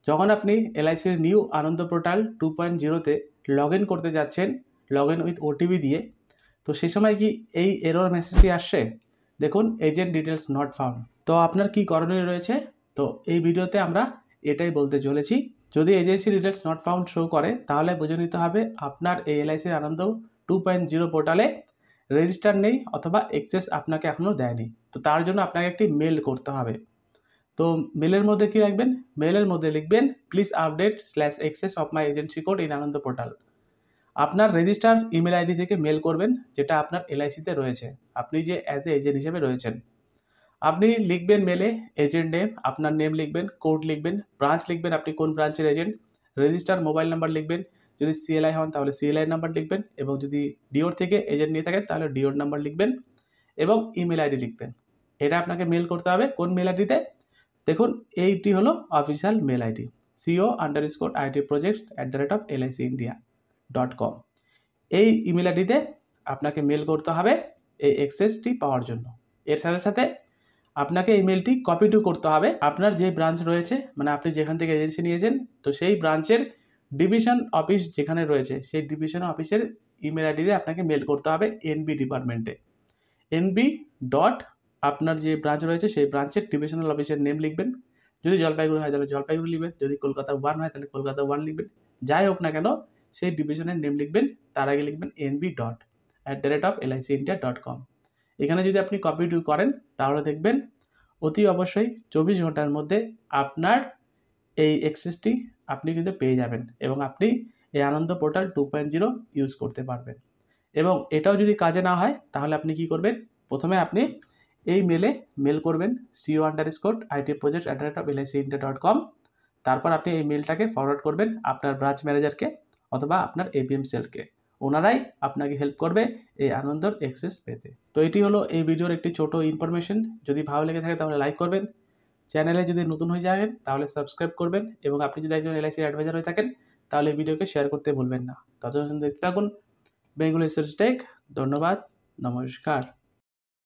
যখন আপনি এলআইসির নিউ আনন্দ পোর্টাল 2.0-তে লগ ইন করতে যাচ্ছেন লগ ইন উইথ ওটিপি দিয়ে, তো সেই সময় কি এই এরর মেসেজটি আসছে? দেখুন এজেন্ট ডিটেলস নট ফাউন্ড। তো আপনার কি করণীয় রয়েছে? তো এই ভিডিওতে আমরা এটাই বলতে চলেছি। যদি agency details not found show করে তাহলে বুঝে নিতে হবে আপনার এই এলআইসির আনন্দ 2.0 পোর্টালে রেজিস্টার নেই অথবা এক্সেস আপনাকে এখনও দেয়নি। তো তার জন্য আপনাকে একটি মেল করতে হবে। তো মেলের মধ্যে কি রাখবেন? মেলের মধ্যে লিখবেন please update /access of my agency code in Ananda portal. আপনার রেজিস্টার ইমেল আইডি থেকে মেল করবেন যেটা আপনার এলআইসিতে রয়েছে, আপনি যে অ্যাজ এ এজেন্ট হিসেবে রয়েছেন। আপনি লিখবেন মেলে এজেন্ট নেম, আপনার নেম লিখবেন, কোড লিখবেন, ব্রাঞ্চ লিখবেন, আপনি কোন ব্রাঞ্চের এজেন্ট, রেজিস্টার মোবাইল নাম্বার লিখবেন, যদি সিএলআই হন তাহলে সিএলআই নাম্বার লিখবেন, এবং যদি ডিওর থেকে এজেন্ট নিয়ে থাকেন তাহলে ডিওর নাম্বার লিখবেন এবং ইমেল আইডি লিখবেন। এটা আপনাকে মেল করতে হবে কোন মেল আইডিতে? দেখুন এইটি হলো অফিসিয়াল মেল আইডি co_itprojects@licindia.com। এই ইমেল আইডিতে আপনাকে মেল করতে হবে এই এক্সেসটি পাওয়ার জন্য। এর সাথে সাথে আপনাকে ইমেলটি কপি টু করতে হবে আপনার যে ব্রাঞ্চ রয়েছে, মানে আপনি যেখান থেকে এজেন্সি নিয়েছেন, তো সেই ব্রাঞ্চের ডিভিশন অফিস যেখানে রয়েছে সেই ডিভিশন অফিসের ইমেল আইডিতে আপনাকে মেল করতে হবে এনবি ডিপার্টমেন্টে। এনবি ডট আপনার যে ব্রাঞ্চ রয়েছে সেই ব্রাঞ্চের ডিভিশনাল অফিসের নেম লিখবেন। যদি জলপাইগুড়ি হয় তাহলে জলপাইগুড়ি লিখবেন, যদি কলকাতা 1 হয় তাহলে কলকাতা 1 লিখবেন। যাই হোক না কেন সেই ডিভিশনের নেম লিখবেন, তার আগে লিখবেন nb.@licindia.com। এখানে যদি আপনি কপি টু করেন তাহলে দেখবেন অতি অবশ্যই 24 ঘন্টার মধ্যে আপনার এই এক্সেসটি আপনি কিন্তু পেয়ে যাবেন এবং আপনি এই আনন্দ পোর্টাল 2.0 ইউজ করতে পারবেন। এবং এটাও যদি কাজে না হয় তাহলে আপনি কি করবেন? প্রথমে আপনি এই মেল করবেন co_itprojects@licindia.com। তারপর আপনি এই মেলটাকে ফরওয়ার্ড করবেন আপনার ব্রাঞ্চ ম্যানেজারকে অথবা আপনার এপিএম সেলকে। ওনারাই আপনাকে হেল্প করবে এই আনন্দর এক্সেস পেতে। তো এটি হলো এই ভিডিওর একটি ছোট ইনফরমেশন। যদি ভালো লেগে থাকে তাহলে লাইক করবেন, চ্যানেলে যদি নতুন হয়ে যাবেন তাহলে সাবস্ক্রাইব করবেন, এবং আপনি যদি একজন এলআইসি অ্যাডভাইজার হয়ে থাকেন তাহলে ভিডিওকে শেয়ার করতে ভুলবেন না। ততক্ষণ দেখতে থাকুন বেঙ্গলি টেক। ধন্যবাদ, নমস্কার।